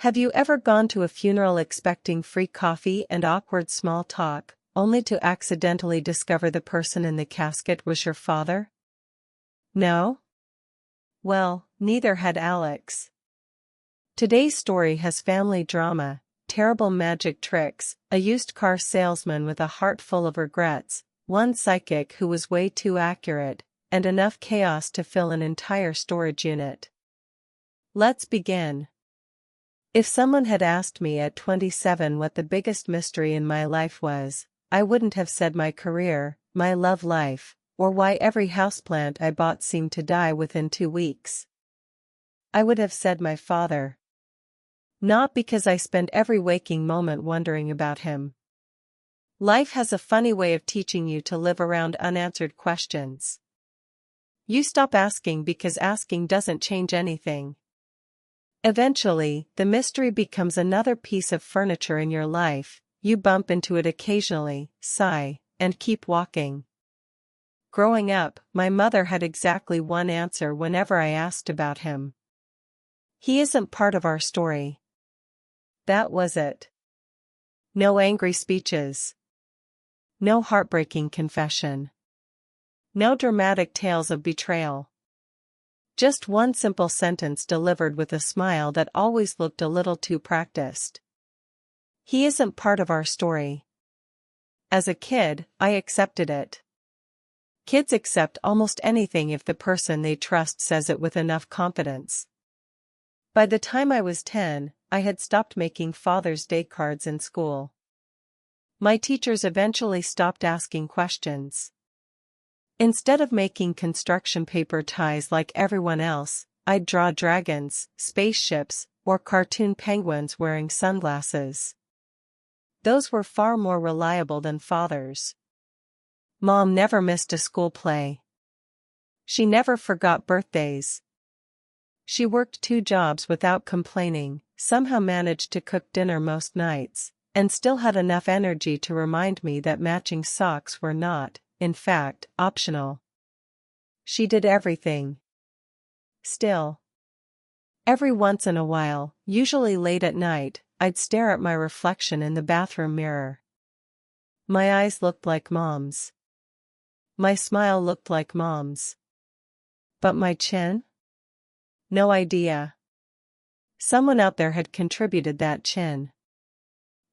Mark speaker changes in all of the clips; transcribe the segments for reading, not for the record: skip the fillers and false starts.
Speaker 1: Have you ever gone to a funeral expecting free coffee and awkward small talk, only to accidentally discover the person in the casket was your father? No? Well, neither had Alex. Today's story has family drama, terrible magic tricks, a used car salesman with a heart full of regrets, one psychic who was way too accurate, and enough chaos to fill an entire storage unit. Let's begin. If someone had asked me at 27 what the biggest mystery in my life was, I wouldn't have said my career, my love life, or why every houseplant I bought seemed to die within 2 weeks. I would have said my father. Not because I spent every waking moment wondering about him. Life has a funny way of teaching you to live around unanswered questions. You stop asking because asking doesn't change anything. Eventually, the mystery becomes another piece of furniture in your life, you bump into it occasionally, sigh, and keep walking. Growing up, my mother had exactly one answer whenever I asked about him. He isn't part of our story. That was it. No angry speeches. No heartbreaking confession. No dramatic tales of betrayal. Just one simple sentence delivered with a smile that always looked a little too practiced. He isn't part of our story. As a kid, I accepted it. Kids accept almost anything if the person they trust says it with enough confidence. By the time I was 10, I had stopped making Father's Day cards in school. My teachers eventually stopped asking questions. Instead of making construction paper ties like everyone else, I'd draw dragons, spaceships, or cartoon penguins wearing sunglasses. Those were far more reliable than Father's. Mom never missed a school play. She never forgot birthdays. She worked 2 jobs without complaining, somehow managed to cook dinner most nights, and still had enough energy to remind me that matching socks were not, in fact, optional. She did everything. Still. Every once in a while, usually late at night, I'd stare at my reflection in the bathroom mirror. My eyes looked like Mom's. My smile looked like Mom's. But my chin? No idea. Someone out there had contributed that chin.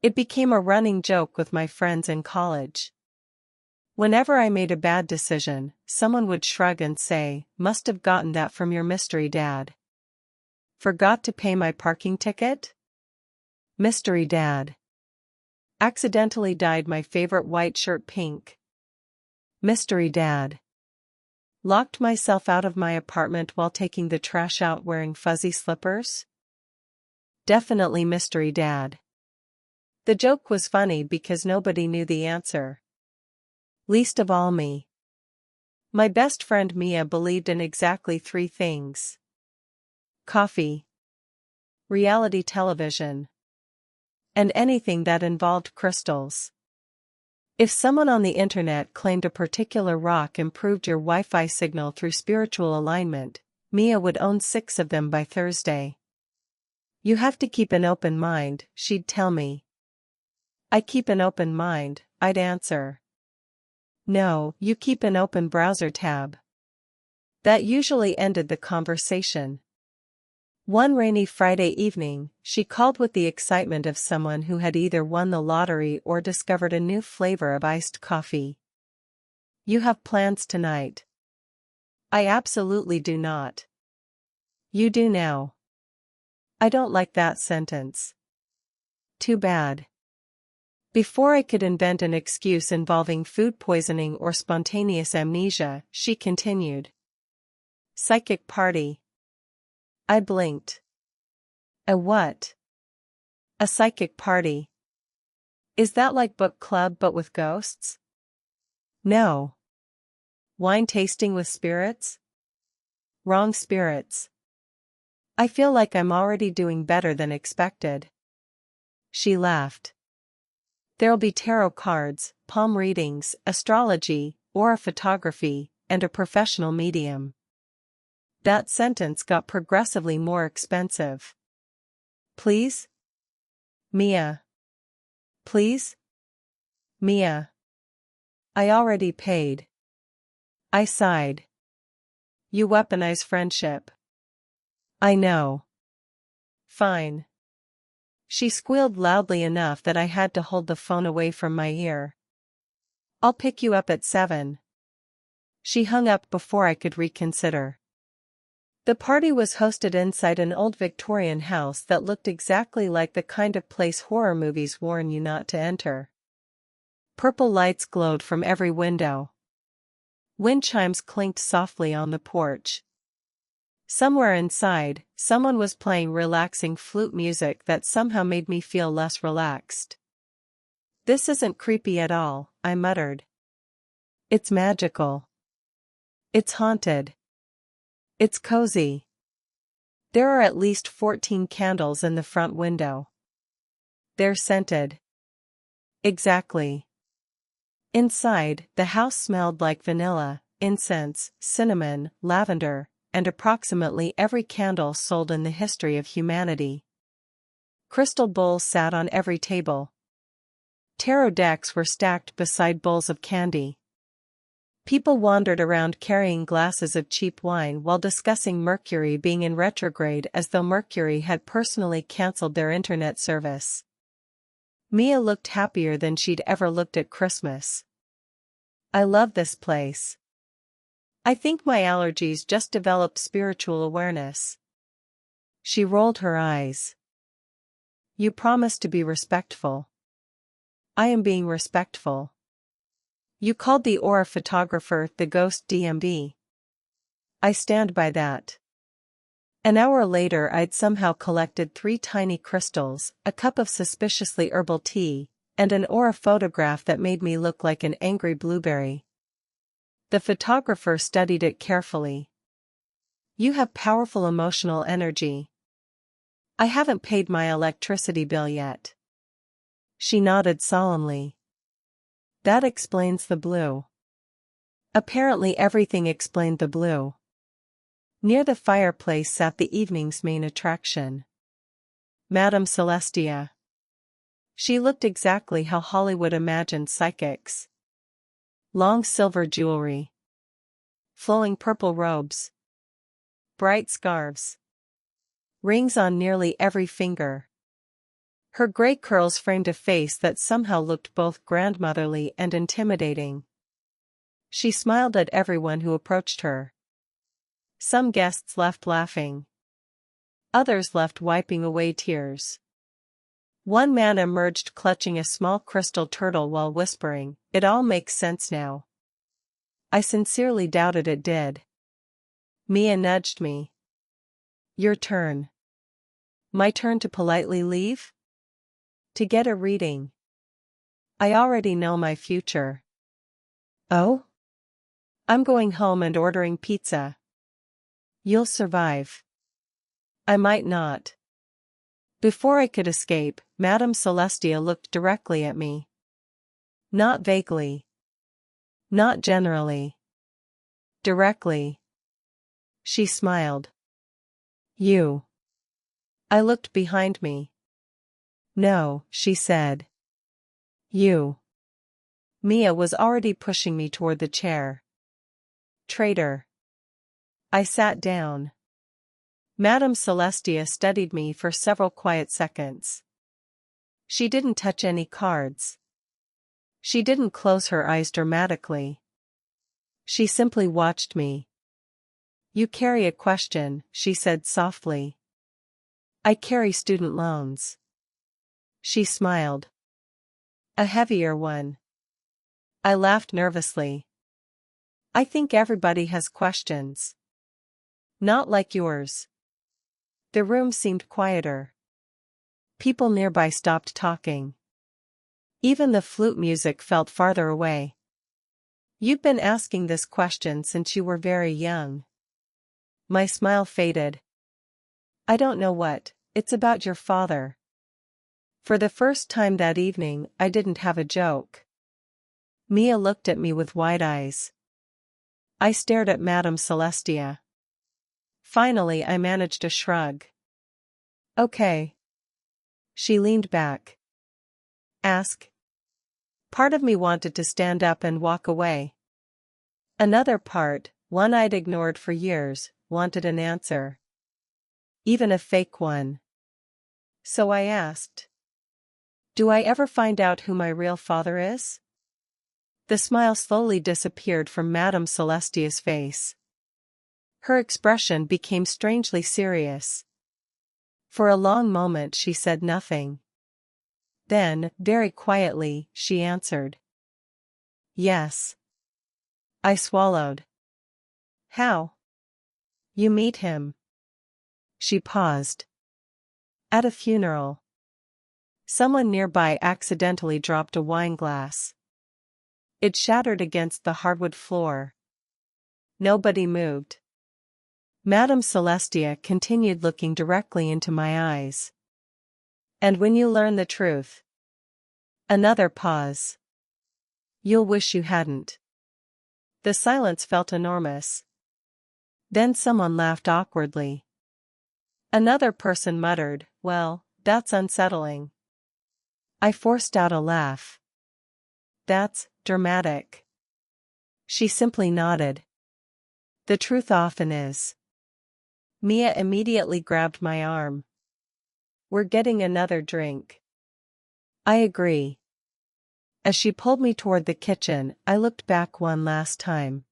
Speaker 1: It became a running joke with my friends in college. Whenever I made a bad decision, someone would shrug and say, "Must have gotten that from your mystery dad." Forgot to pay my parking ticket? Mystery dad. Accidentally dyed my favorite white shirt pink. Mystery dad. Locked myself out of my apartment while taking the trash out wearing fuzzy slippers? Definitely mystery dad. The joke was funny because nobody knew the answer. Least of all me. My best friend Mia believed in exactly 3 things. Coffee. Reality television. And anything that involved crystals. If someone on the internet claimed a particular rock improved your Wi-Fi signal through spiritual alignment, Mia would own 6 of them by Thursday. You have to keep an open mind, she'd tell me. I keep an open mind, I'd answer. No, you keep an open browser tab. That usually ended the conversation. One rainy Friday evening, she called with the excitement of someone who had either won the lottery or discovered a new flavor of iced coffee. You have plans tonight? I absolutely do not. You do now. I don't like that sentence. Too bad. Before I could invent an excuse involving food poisoning or spontaneous amnesia, she continued. Psychic party. I blinked. A what? A psychic party. Is that like book club but with ghosts? No. Wine tasting with spirits? Wrong spirits. I feel like I'm already doing better than expected. She laughed. There'll be tarot cards, palm readings, astrology, aura photography, and a professional medium. That sentence got progressively more expensive. Please? Mia. Please? Mia. I already paid. I sighed. You weaponize friendship. I know. Fine. She squealed loudly enough that I had to hold the phone away from my ear. I'll pick you up at 7. She hung up before I could reconsider. The party was hosted inside an old Victorian house that looked exactly like the kind of place horror movies warn you not to enter. Purple lights glowed from every window. Wind chimes clinked softly on the porch. Somewhere inside, someone was playing relaxing flute music that somehow made me feel less relaxed. This isn't creepy at all, I muttered. It's magical. It's haunted. It's cozy. There are at least 14 candles in the front window. They're scented. Exactly. Inside, the house smelled like vanilla, incense, cinnamon, lavender, and approximately every candle sold in the history of humanity. Crystal bowls sat on every table. Tarot decks were stacked beside bowls of candy. People wandered around carrying glasses of cheap wine while discussing Mercury being in retrograde as though Mercury had personally cancelled their internet service. Mia looked happier than she'd ever looked at Christmas. I love this place. I think my allergies just developed spiritual awareness. She rolled her eyes. You promised to be respectful. I am being respectful. You called the aura photographer the ghost DMB. I stand by that. An hour later I'd somehow collected 3 tiny crystals, a cup of suspiciously herbal tea, and an aura photograph that made me look like an angry blueberry. The photographer studied it carefully. You have powerful emotional energy. I haven't paid my electricity bill yet. She nodded solemnly. That explains the blue. Apparently everything explained the blue. Near the fireplace sat the evening's main attraction. Madame Celestia. She looked exactly how Hollywood imagined psychics. Long silver jewelry. Flowing purple robes. Bright scarves. Rings on nearly every finger. Her gray curls framed a face that somehow looked both grandmotherly and intimidating. She smiled at everyone who approached her. Some guests left laughing. Others left wiping away tears. One man emerged clutching a small crystal turtle while whispering, "It all makes sense now." I sincerely doubted it did. Mia nudged me. Your turn. My turn to politely leave? To get a reading. I already know my future. Oh? I'm going home and ordering pizza. You'll survive. I might not. Before I could escape, Madame Celestia looked directly at me. Not vaguely. Not generally. Directly. She smiled. You. I looked behind me. No, she said. You. Mia was already pushing me toward the chair. Traitor. I sat down. Madame Celestia studied me for several quiet seconds. She didn't touch any cards. She didn't close her eyes dramatically. She simply watched me. You carry a question, she said softly. I carry student loans. She smiled. A heavier one. I laughed nervously. I think everybody has questions. Not like yours. The room seemed quieter. People nearby stopped talking. Even the flute music felt farther away. You've been asking this question since you were very young. My smile faded. I don't know what, it's about your father. For the first time that evening, I didn't have a joke. Mia looked at me with wide eyes. I stared at Madame Celestia. Finally I managed a shrug. Okay. She leaned back. Ask. Part of me wanted to stand up and walk away. Another part, one I'd ignored for years, wanted an answer. Even a fake one. So I asked. Do I ever find out who my real father is? The smile slowly disappeared from Madame Celestia's face. Her expression became strangely serious. For a long moment she said nothing. Then, very quietly, she answered. Yes. I swallowed. How? You meet him. She paused. At a funeral. Someone nearby accidentally dropped a wine glass. It shattered against the hardwood floor. Nobody moved. Madame Celestia continued looking directly into my eyes. And when you learn the truth. Another pause. You'll wish you hadn't. The silence felt enormous. Then someone laughed awkwardly. Another person muttered, well, that's unsettling. I forced out a laugh. That's dramatic. She simply nodded. The truth often is. Mia immediately grabbed my arm. We're getting another drink. I agree. As she pulled me toward the kitchen, I looked back one last time.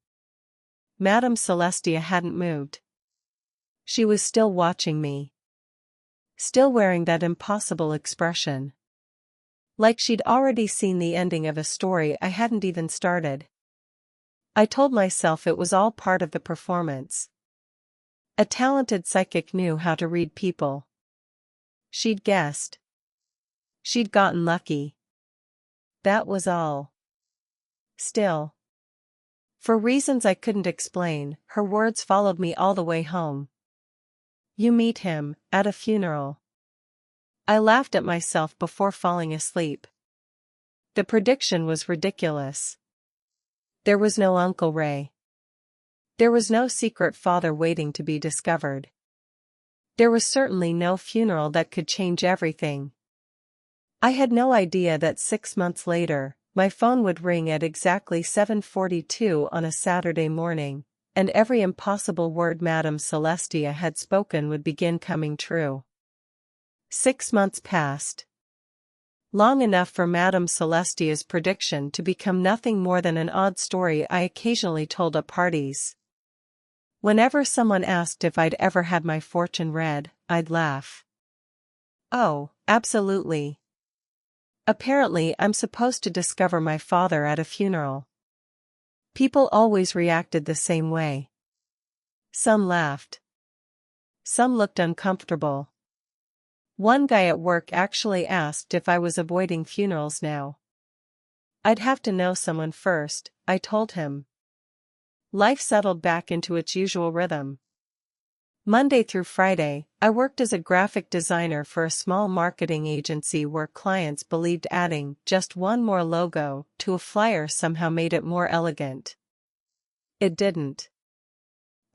Speaker 1: Madame Celestia hadn't moved. She was still watching me. Still wearing that impossible expression. Like she'd already seen the ending of a story I hadn't even started. I told myself it was all part of the performance. A talented psychic knew how to read people. She'd guessed. She'd gotten lucky. That was all. Still. For reasons I couldn't explain, her words followed me all the way home. You meet him, at a funeral. I laughed at myself before falling asleep. The prediction was ridiculous. There was no Uncle Ray. There was no secret father waiting to be discovered. There was certainly no funeral that could change everything. I had no idea that 6 months later, my phone would ring at exactly 7:42 on a Saturday morning, and every impossible word Madame Celestia had spoken would begin coming true. 6 months passed. Long enough for Madame Celestia's prediction to become nothing more than an odd story I occasionally told at parties. Whenever someone asked if I'd ever had my fortune read, I'd laugh. Oh, absolutely. Apparently I'm supposed to discover my father at a funeral. People always reacted the same way. Some laughed. Some looked uncomfortable. One guy at work actually asked if I was avoiding funerals now. I'd have to know someone first, I told him. Life settled back into its usual rhythm. Monday through Friday, I worked as a graphic designer for a small marketing agency where clients believed adding just one more logo to a flyer somehow made it more elegant. It didn't.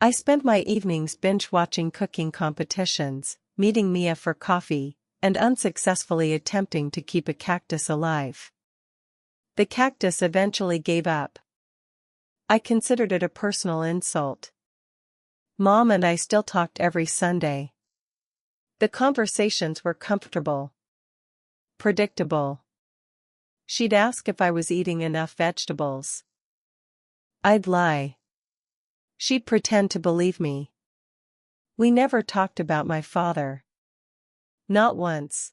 Speaker 1: I spent my evenings binge-watching cooking competitions, meeting Mia for coffee, and unsuccessfully attempting to keep a cactus alive. The cactus eventually gave up. I considered it a personal insult. Mom and I still talked every Sunday. The conversations were comfortable. Predictable. She'd ask if I was eating enough vegetables. I'd lie. She'd pretend to believe me. We never talked about my father. Not once.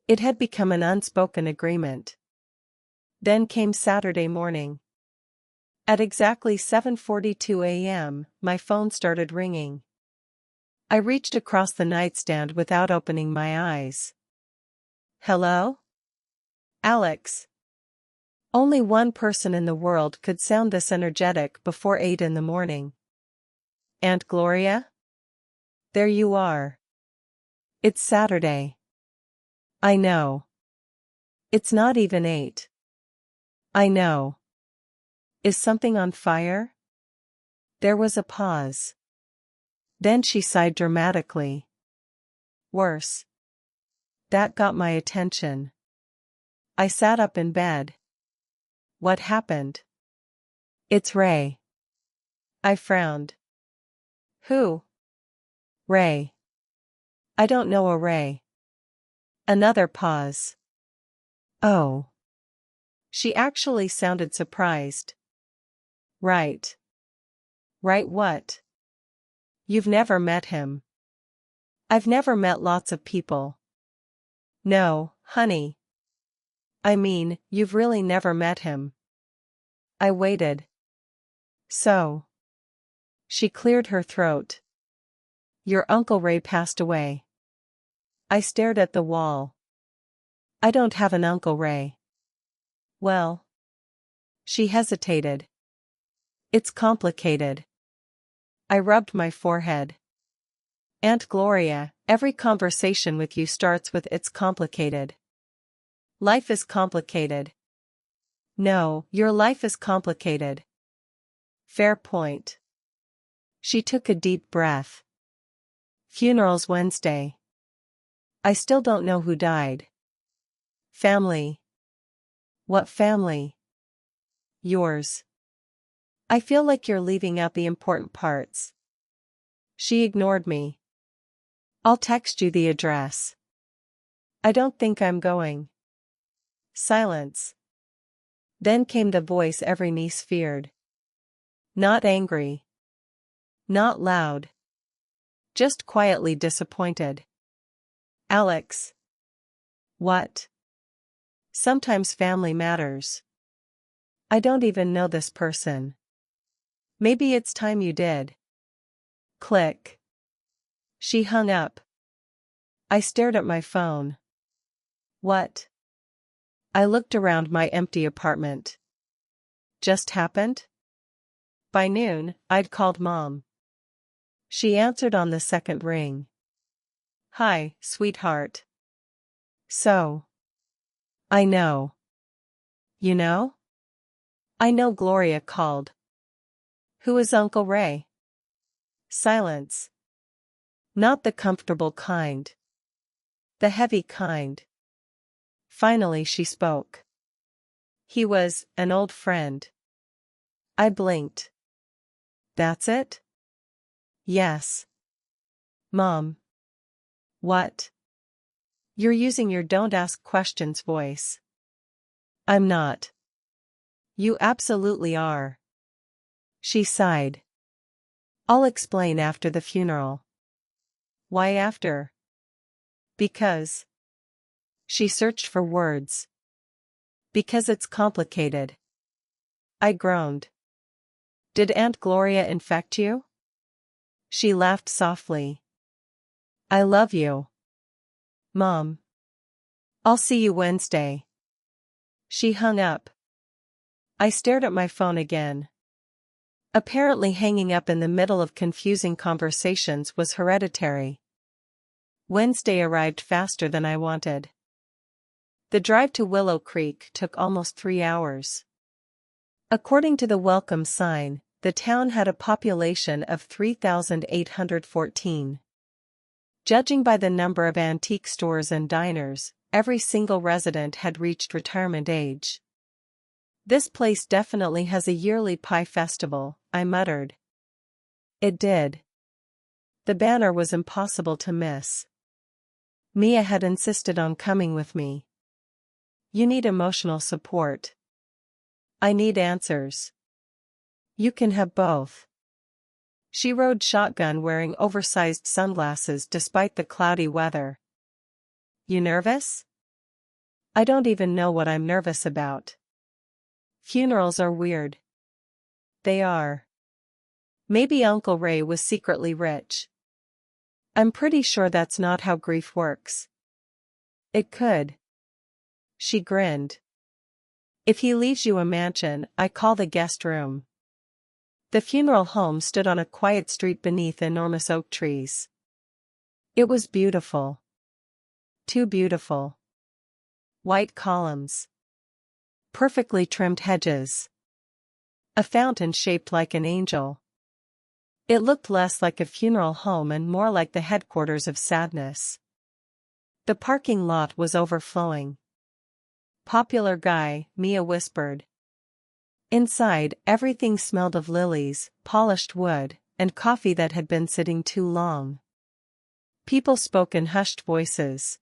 Speaker 1: It had become an unspoken agreement. Then came Saturday morning. At exactly 7:42 a.m., my phone started ringing. I reached across the nightstand without opening my eyes. Hello? Alex. Only one person in the world could sound this energetic before 8 in the morning. Aunt Gloria? There you are. It's Saturday. I know. It's not even 8. I know. Is something on fire? There was a pause. Then she sighed dramatically. Worse. That got my attention. I sat up in bed. What happened? It's Ray. I frowned. Who? Ray. I don't know a Ray. Another pause. Oh. She actually sounded surprised. Right. Right what? You've never met him. I've never met lots of people. No, honey. I mean, you've really never met him. I waited. So. She cleared her throat. Your Uncle Ray passed away. I stared at the wall. I don't have an Uncle Ray. Well. She hesitated. It's complicated. I rubbed my forehead. Aunt Gloria, every conversation with you starts with "it's complicated." Life is complicated. No, your life is complicated. Fair point. She took a deep breath. Funeral's Wednesday. I still don't know who died. Family. What family? Yours. I feel like you're leaving out the important parts. She ignored me. I'll text you the address. I don't think I'm going. Silence. Then came the voice every niece feared. Not angry. Not loud. Just quietly disappointed. Alex. What? Sometimes family matters. I don't even know this person. Maybe it's time you did. Click. She hung up. I stared at my phone. What? I looked around my empty apartment. Just happened? By noon, I'd called Mom. She answered on the second ring. Hi, sweetheart. So. I know. You know? I know Gloria called. Who is Uncle Ray? Silence. Not the comfortable kind. The heavy kind. Finally she spoke. He was an old friend. I blinked. That's it? Yes. Mom. What? You're using your don't ask questions voice. I'm not. You absolutely are. She sighed. I'll explain after the funeral. Why after? Because. She searched for words. Because it's complicated. I groaned. Did Aunt Gloria infect you? She laughed softly. I love you. Mom. I'll see you Wednesday. She hung up. I stared at my phone again. Apparently hanging up in the middle of confusing conversations was hereditary. Wednesday arrived faster than I wanted. The drive to Willow Creek took almost 3 hours. According to the welcome sign, the town had a population of 3,814. Judging by the number of antique stores and diners, every single resident had reached retirement age. This place definitely has a yearly pie festival, I muttered. It did. The banner was impossible to miss. Mia had insisted on coming with me. You need emotional support. I need answers. You can have both. She rode shotgun wearing oversized sunglasses despite the cloudy weather. You nervous? I don't even know what I'm nervous about. Funerals are weird. They are. Maybe Uncle Ray was secretly rich. I'm pretty sure that's not how grief works. It could. She grinned. If he leaves you a mansion, I call the guest room. The funeral home stood on a quiet street beneath enormous oak trees. It was beautiful. Too beautiful. White columns. Perfectly trimmed hedges. A fountain shaped like an angel. It looked less like a funeral home and more like the headquarters of sadness. The parking lot was overflowing. Popular guy, Mia whispered. Inside, everything smelled of lilies, polished wood, and coffee that had been sitting too long. People spoke in hushed voices.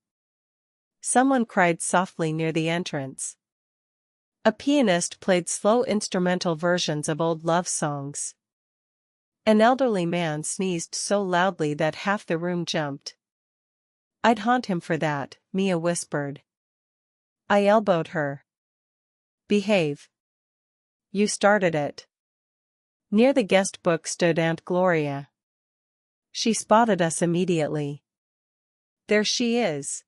Speaker 1: Someone cried softly near the entrance. A pianist played slow instrumental versions of old love songs. An elderly man sneezed so loudly that half the room jumped. I'd haunt him for that, Mia whispered. I elbowed her. Behave. You started it. Near the guest book stood Aunt Gloria. She spotted us immediately. There she is.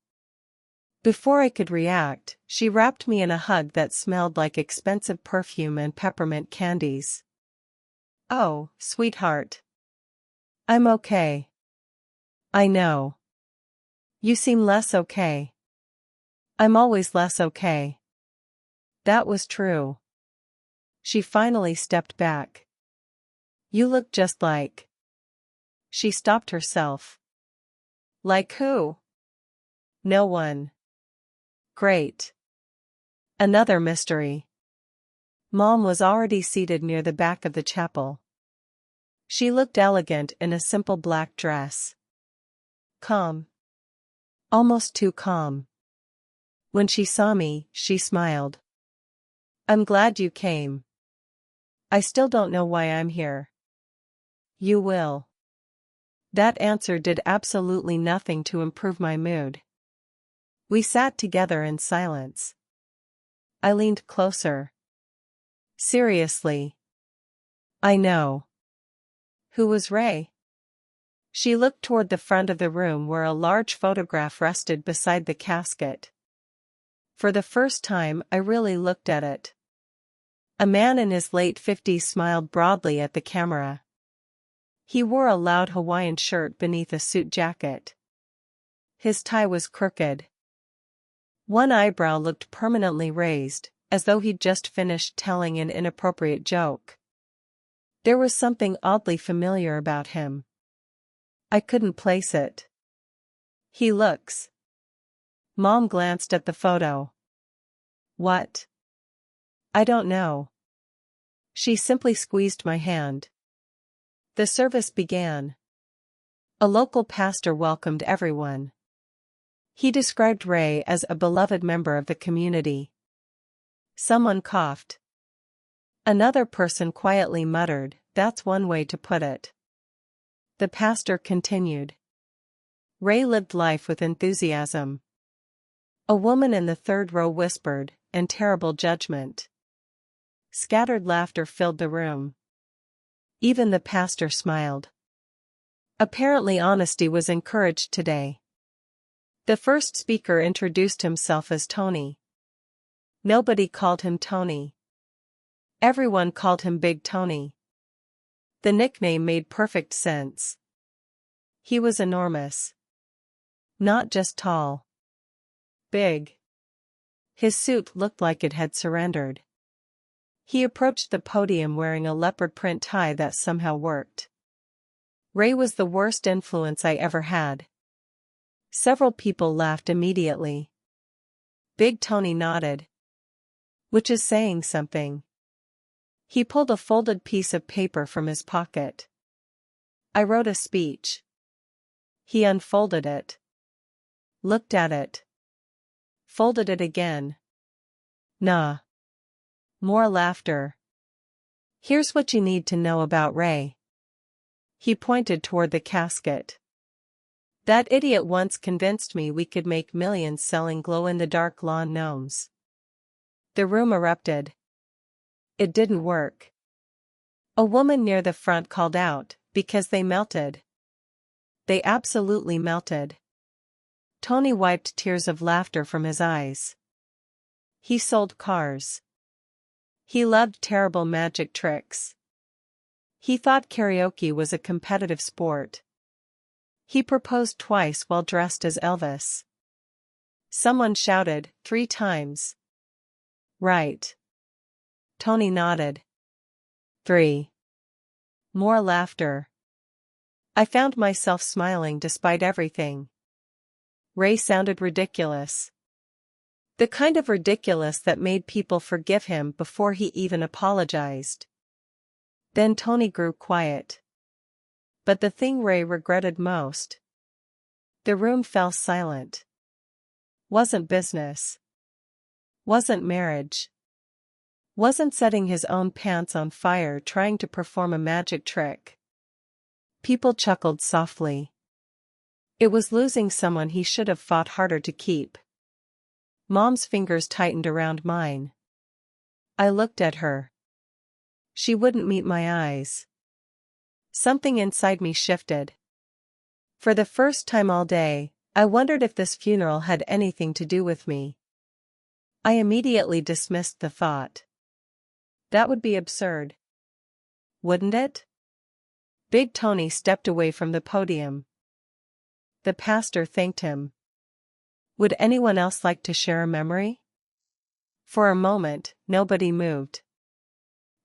Speaker 1: Before I could react, she wrapped me in a hug that smelled like expensive perfume and peppermint candies. Oh, sweetheart. I'm okay. I know. You seem less okay. I'm always less okay. That was true. She finally stepped back. You look just like. She stopped herself. Like who? No one. Great. Another mystery. Mom was already seated near the back of the chapel. She looked elegant in a simple black dress. Calm. Almost too calm. When she saw me, she smiled. I'm glad you came. I still don't know why I'm here. You will. That answer did absolutely nothing to improve my mood. We sat together in silence. I leaned closer. Seriously. I know. Who was Ray? She looked toward the front of the room where a large photograph rested beside the casket. For the first time, I really looked at it. A man in his late 50s smiled broadly at the camera. He wore a loud Hawaiian shirt beneath a suit jacket. His tie was crooked. One eyebrow looked permanently raised, as though he'd just finished telling an inappropriate joke. There was something oddly familiar about him. I couldn't place it. He looks. Mom glanced at the photo. What? I don't know. She simply squeezed my hand. The service began. A local pastor welcomed everyone. He described Ray as a beloved member of the community. Someone coughed. Another person quietly muttered, "That's one way to put it." The pastor continued. Ray lived life with enthusiasm. A woman in the third row whispered, "And terrible judgment." Scattered laughter filled the room. Even the pastor smiled. Apparently honesty was encouraged today. The first speaker introduced himself as Tony. Nobody called him Tony. Everyone called him Big Tony. The nickname made perfect sense. He was enormous. Not just tall. Big. His suit looked like it had surrendered. He approached the podium wearing a leopard print tie that somehow worked. Ray was the worst influence I ever had. Several people laughed immediately. Big Tony nodded. Which is saying something. He pulled a folded piece of paper from his pocket. I wrote a speech. He unfolded it. Looked at it. Folded it again. Nah. More laughter. Here's what you need to know about Ray. He pointed toward the casket. That idiot once convinced me we could make millions selling glow-in-the-dark lawn gnomes. The room erupted. It didn't work. A woman near the front called out, because they melted. They absolutely melted. Tony wiped tears of laughter from his eyes. He sold cars. He loved terrible magic tricks. He thought karaoke was a competitive sport. He proposed twice while dressed as Elvis. Someone shouted, 3 times. Right. Tony nodded. 3. More laughter. I found myself smiling despite everything. Ray sounded ridiculous. The kind of ridiculous that made people forgive him before he even apologized. Then Tony grew quiet. But the thing Ray regretted most. The room fell silent. Wasn't business. Wasn't marriage. Wasn't setting his own pants on fire trying to perform a magic trick. People chuckled softly. It was losing someone he should have fought harder to keep. Mom's fingers tightened around mine. I looked at her. She wouldn't meet my eyes. Something inside me shifted. For the first time all day, I wondered if this funeral had anything to do with me. I immediately dismissed the thought. That would be absurd. Wouldn't it? Big Tony stepped away from the podium. The pastor thanked him. Would anyone else like to share a memory? For a moment, nobody moved.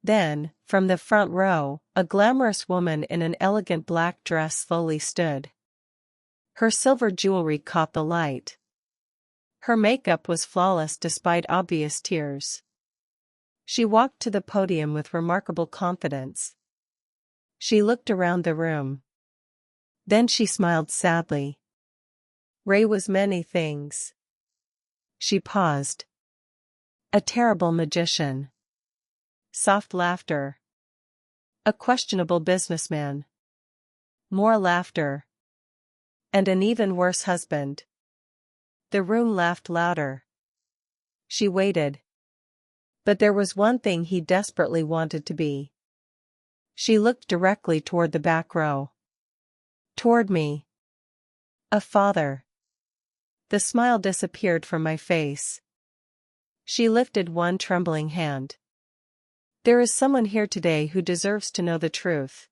Speaker 1: Then, from the front row, a glamorous woman in an elegant black dress slowly stood. Her silver jewelry caught the light. Her makeup was flawless despite obvious tears. She walked to the podium with remarkable confidence. She looked around the room. Then she smiled sadly. Ray was many things. She paused. A terrible magician. Soft laughter. A questionable businessman. More laughter. And an even worse husband. The room laughed louder. She waited. But there was one thing he desperately wanted to be. She looked directly toward the back row. Toward me. A father. The smile disappeared from my face. She lifted one trembling hand. There is someone here today who deserves to know the truth.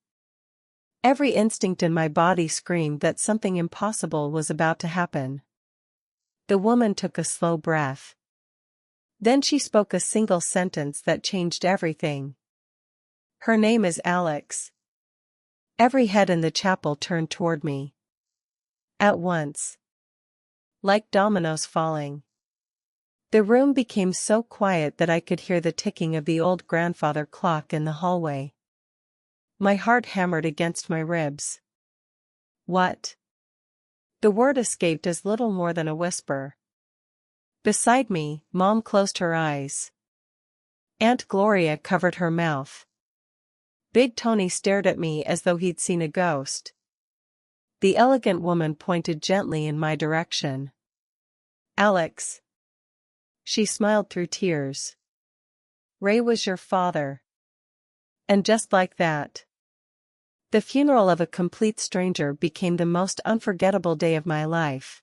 Speaker 1: Every instinct in my body screamed that something impossible was about to happen. The woman took a slow breath. Then she spoke a single sentence that changed everything. Her name is Alex. Every head in the chapel turned toward me. At once. Like dominoes falling. The room became so quiet that I could hear the ticking of the old grandfather clock in the hallway. My heart hammered against my ribs. What? The word escaped as little more than a whisper. Beside me, Mom closed her eyes. Aunt Gloria covered her mouth. Big Tony stared at me as though he'd seen a ghost. The elegant woman pointed gently in my direction. Alex. She smiled through tears. Ray was your father. And just like that, the funeral of a complete stranger became the most unforgettable day of my life.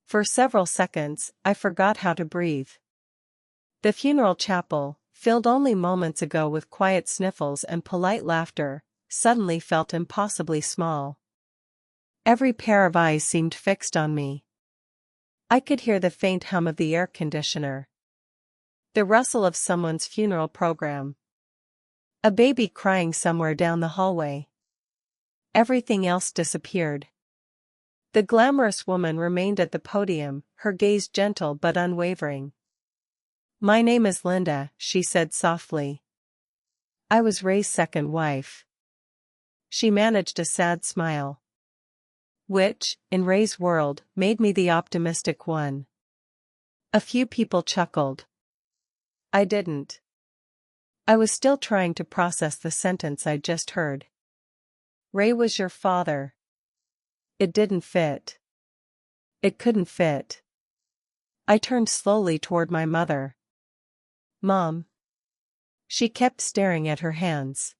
Speaker 1: For several seconds, I forgot how to breathe. The funeral chapel, filled only moments ago with quiet sniffles and polite laughter, suddenly felt impossibly small. Every pair of eyes seemed fixed on me. I could hear the faint hum of the air conditioner. The rustle of someone's funeral program. A baby crying somewhere down the hallway. Everything else disappeared. The glamorous woman remained at the podium, her gaze gentle but unwavering. My name is Linda, she said softly. I was Ray's second wife. She managed a sad smile. Which, in Ray's world, made me the optimistic one. A few people chuckled. I didn't. I was still trying to process the sentence I'd just heard. Ray was your father. It didn't fit. It couldn't fit. I turned slowly toward my mother. Mom. She kept staring at her hands.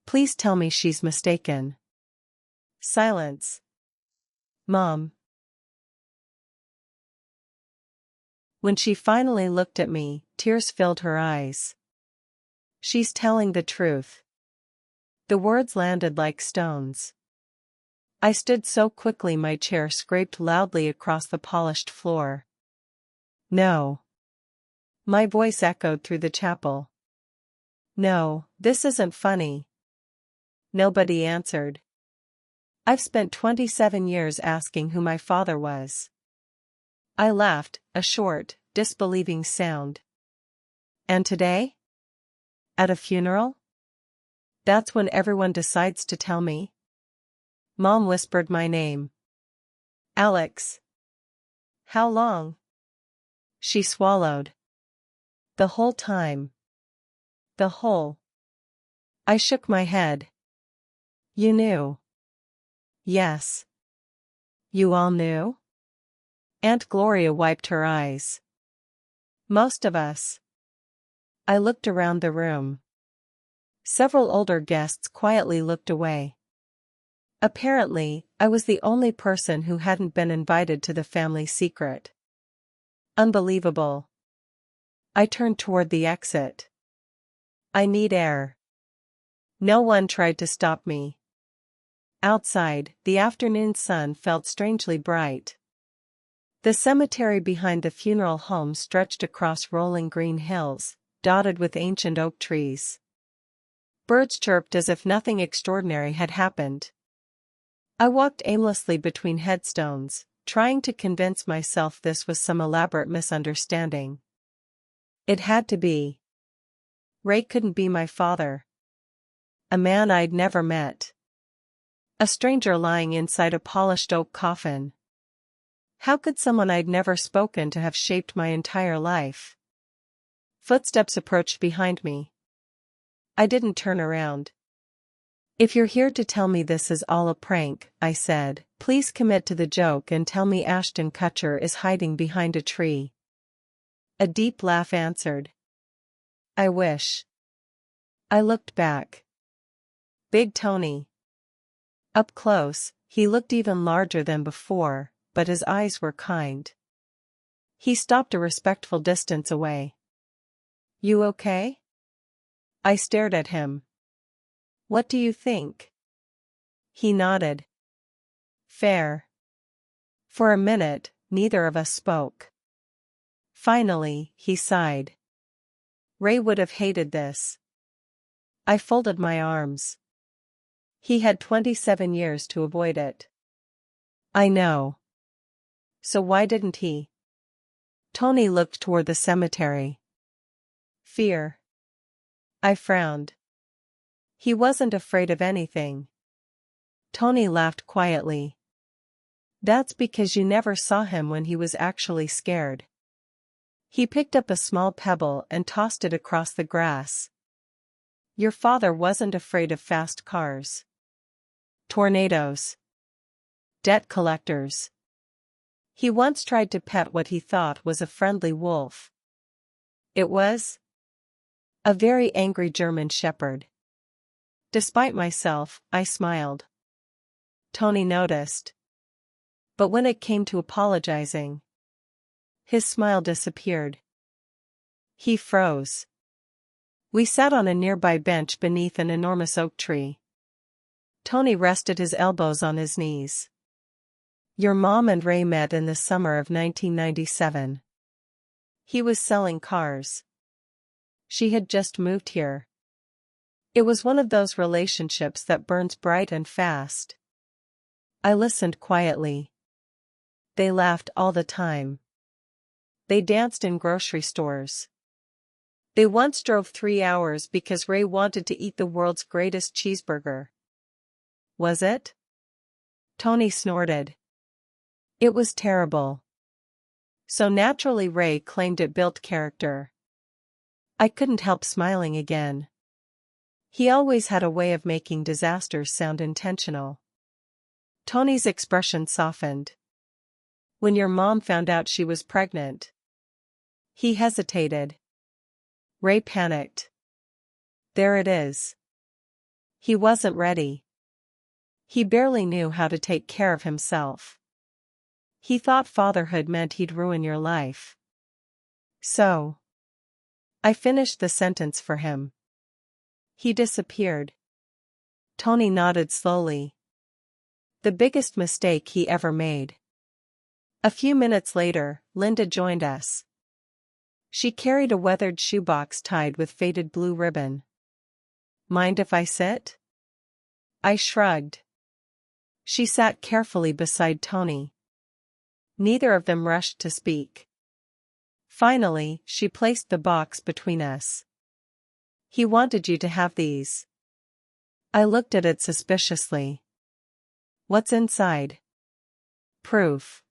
Speaker 1: Please tell me she's mistaken. Silence. Mom. When she finally looked at me, tears filled her eyes. She's telling the truth. The words landed like stones. I stood so quickly my chair scraped loudly across the polished floor. No. My voice echoed through the chapel. No, this isn't funny. Nobody answered. I've spent 27 years asking who my father was. I laughed, a short, disbelieving sound. And today? At a funeral? That's when everyone decides to tell me. Mom whispered my name. Alex. How long? She swallowed. The whole time. The whole. I shook my head. You knew. Yes. You all knew? Aunt Gloria wiped her eyes. Most of us. I looked around the room. Several older guests quietly looked away. Apparently, I was the only person who hadn't been invited to the family secret. Unbelievable. I turned toward the exit. I need air. No one tried to stop me. Outside, the afternoon sun felt strangely bright. The cemetery behind the funeral home stretched across rolling green hills, dotted with ancient oak trees. Birds chirped as if nothing extraordinary had happened. I walked aimlessly between headstones, trying to convince myself this was some elaborate misunderstanding. It had to be. Ray couldn't be my father. A man I'd never met. A stranger lying inside a polished oak coffin. How could someone I'd never spoken to have shaped my entire life? Footsteps approached behind me. I didn't turn around. If you're here to tell me this is all a prank, I said, please commit to the joke and tell me Ashton Kutcher is hiding behind a tree. A deep laugh answered. I wish. I looked back. Big Tony. Up close, he looked even larger than before, but his eyes were kind. He stopped a respectful distance away. You okay? I stared at him. What do you think? He nodded. Fair. For a minute, neither of us spoke. Finally, he sighed. Ray would have hated this. I folded my arms. He had 27 years to avoid it. I know. So why didn't he? Tony looked toward the cemetery. Fear. I frowned. He wasn't afraid of anything. Tony laughed quietly. That's because you never saw him when he was actually scared. He picked up a small pebble and tossed it across the grass. Your father wasn't afraid of fast cars. Tornadoes. Debt collectors. He once tried to pet what he thought was a friendly wolf. It was a very angry German shepherd. Despite myself, I smiled. Tony noticed. But when it came to apologizing, his smile disappeared. He froze. We sat on a nearby bench beneath an enormous oak tree. Tony rested his elbows on his knees. Your mom and Ray met in the summer of 1997. He was selling cars. She had just moved here. It was one of those relationships that burns bright and fast. I listened quietly. They laughed all the time. They danced in grocery stores. They once drove 3 hours because Ray wanted to eat the world's greatest cheeseburger. Was it? Tony snorted. It was terrible. So naturally Ray claimed it built character. I couldn't help smiling again. He always had a way of making disasters sound intentional. Tony's expression softened. When your mom found out she was pregnant. He hesitated. Ray panicked. There it is. He wasn't ready. He barely knew how to take care of himself. He thought fatherhood meant he'd ruin your life. So. I finished the sentence for him. He disappeared. Tony nodded slowly. The biggest mistake he ever made. A few minutes later, Linda joined us. She carried a weathered shoebox tied with faded blue ribbon. Mind if I sit? I shrugged. She sat carefully beside Tony. Neither of them rushed to speak. Finally, she placed the box between us. "He wanted you to have these." I looked at it suspiciously. "What's inside?" "Proof."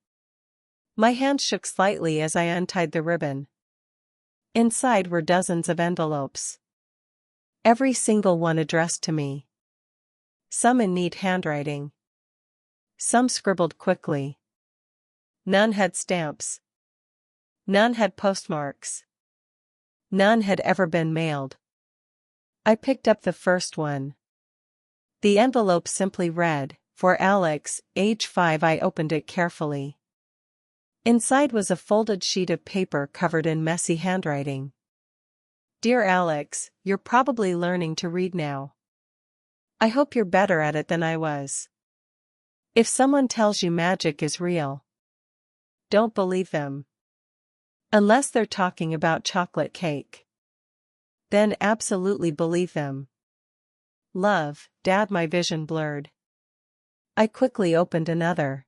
Speaker 1: My hand shook slightly as I untied the ribbon. Inside were dozens of envelopes. Every single one addressed to me. Some in neat handwriting. Some scribbled quickly. None had stamps. None had postmarks. None had ever been mailed. I picked up the first one. The envelope simply read, "For Alex, age 5." I opened it carefully. Inside was a folded sheet of paper covered in messy handwriting. "Dear Alex, you're probably learning to read now. I hope you're better at it than I was. If someone tells you magic is real, don't believe them. Unless they're talking about chocolate cake. Then absolutely believe them. Love, Dad." My vision blurred. I quickly opened another.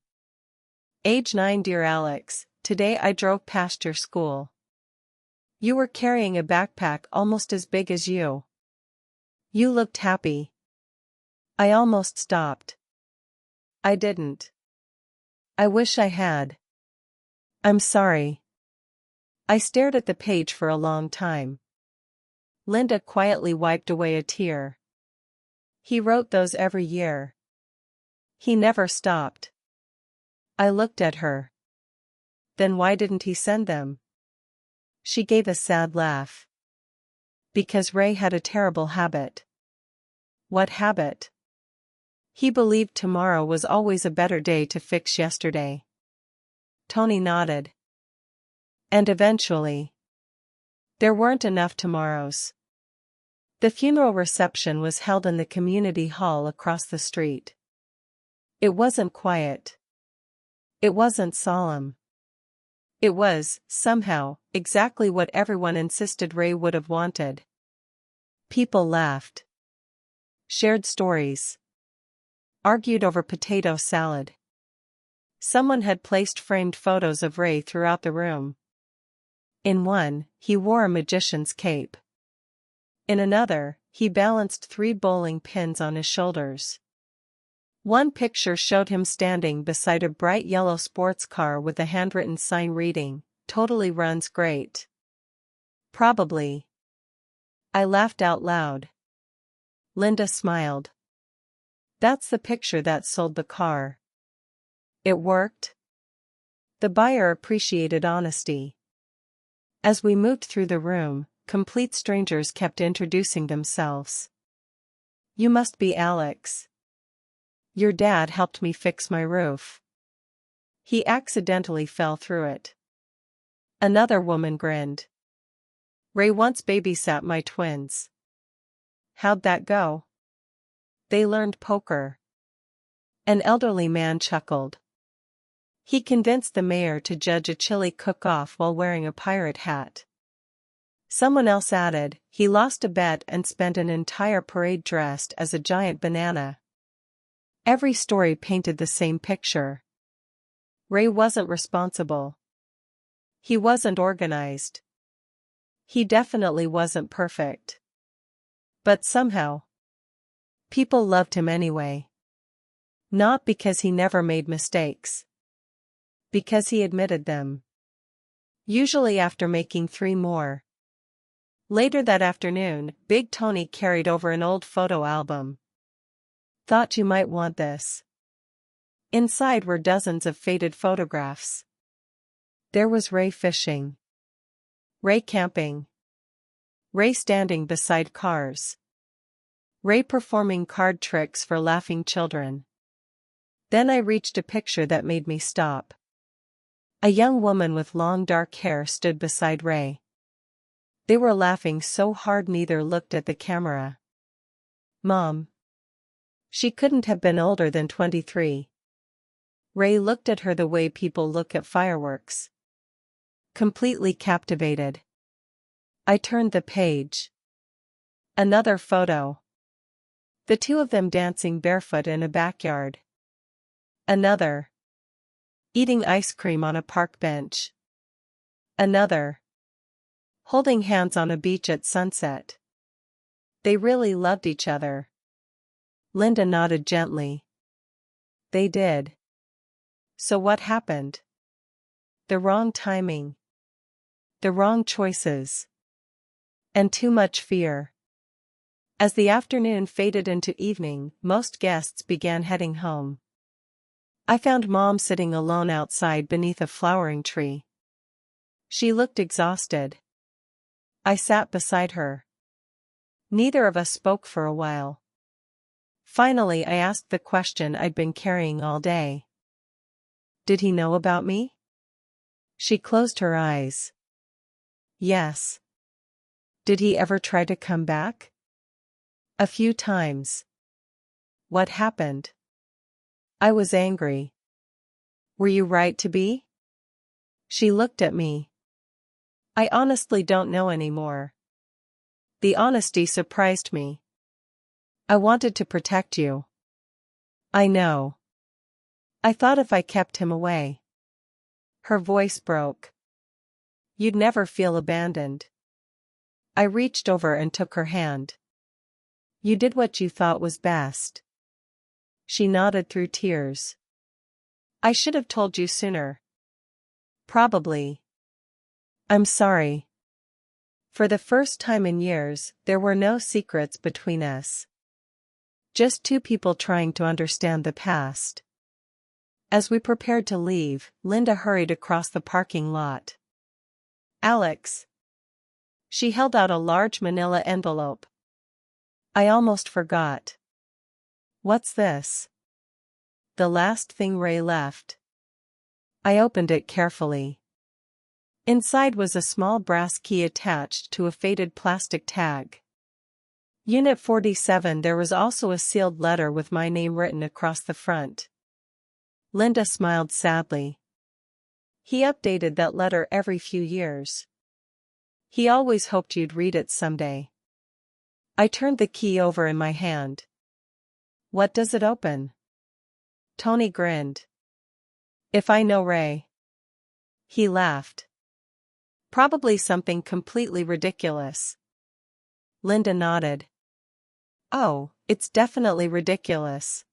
Speaker 1: "Age 9. Dear Alex, today I drove past your school. You were carrying a backpack almost as big as you. You looked happy." I almost stopped. I didn't. I wish I had. "I'm sorry." I stared at the page for a long time. Linda quietly wiped away a tear. "He wrote those every year. He never stopped." I looked at her. "Then why didn't he send them?" She gave a sad laugh. "Because Ray had a terrible habit." "What habit?" "He believed tomorrow was always a better day to fix yesterday." Tony nodded. "And eventually, there weren't enough tomorrows." The funeral reception was held in the community hall across the street. It wasn't quiet. It wasn't solemn. It was, somehow, exactly what everyone insisted Ray would have wanted. People laughed. Shared stories. Argued over potato salad. Someone had placed framed photos of Ray throughout the room. In one, he wore a magician's cape. In another, he balanced 3 bowling pins on his shoulders. One picture showed him standing beside a bright yellow sports car with a handwritten sign reading, "Totally runs great." Probably. I laughed out loud. Linda smiled. "That's the picture that sold the car." It worked? The buyer appreciated honesty. As we moved through the room, complete strangers kept introducing themselves. "You must be Alex. Your dad helped me fix my roof. He accidentally fell through it." Another woman grinned. "Ray once babysat my twins." "How'd that go?" "They learned poker." An elderly man chuckled. "He convinced the mayor to judge a chili cook-off while wearing a pirate hat." Someone else added, "He lost a bet and spent an entire parade dressed as a giant banana." Every story painted the same picture. Ray wasn't responsible. He wasn't organized. He definitely wasn't perfect. But somehow, people loved him anyway. Not because he never made mistakes. Because he admitted them. Usually after making 3 more. Later that afternoon, Big Tony carried over an old photo album. "Thought you might want this." Inside were dozens of faded photographs. There was Ray fishing. Ray camping. Ray standing beside cars. Ray performing card tricks for laughing children. Then I reached a picture that made me stop. A young woman with long dark hair stood beside Ray. They were laughing so hard neither looked at the camera. "Mom." She couldn't have been older than 23. Ray looked at her the way people look at fireworks. Completely captivated. I turned the page. Another photo. The 2 of them dancing barefoot in a backyard. Another. Eating ice cream on a park bench. Another. Holding hands on a beach at sunset. They really loved each other. Linda nodded gently. They did. So what happened? The wrong timing. The wrong choices. And too much fear. As the afternoon faded into evening, most guests began heading home. I found Mom sitting alone outside beneath a flowering tree. She looked exhausted. I sat beside her. Neither of us spoke for a while. Finally, I asked the question I'd been carrying all day. Did he know about me? She closed her eyes. Yes. Did he ever try to come back? A few times. What happened? I was angry. Were you right to be? She looked at me. I honestly don't know anymore. The honesty surprised me. I wanted to protect you. I know. I thought if I kept him away. Her voice broke. You'd never feel abandoned. I reached over and took her hand. You did what you thought was best. She nodded through tears. I should have told you sooner. Probably. I'm sorry. For the first time in years, there were no secrets between us. Just two people trying to understand the past. As we prepared to leave, Linda hurried across the parking lot. Alex. She held out a large manila envelope. I almost forgot. What's this? The last thing Ray left. I opened it carefully. Inside was a small brass key attached to a faded plastic tag. Unit 47. There was also a sealed letter with my name written across the front. Linda smiled sadly. He updated that letter every few years. He always hoped you'd read it someday. I turned the key over in my hand. What does it open? Tony grinned. If I know Ray. He laughed. Probably something completely ridiculous. Linda nodded. Oh, it's definitely ridiculous.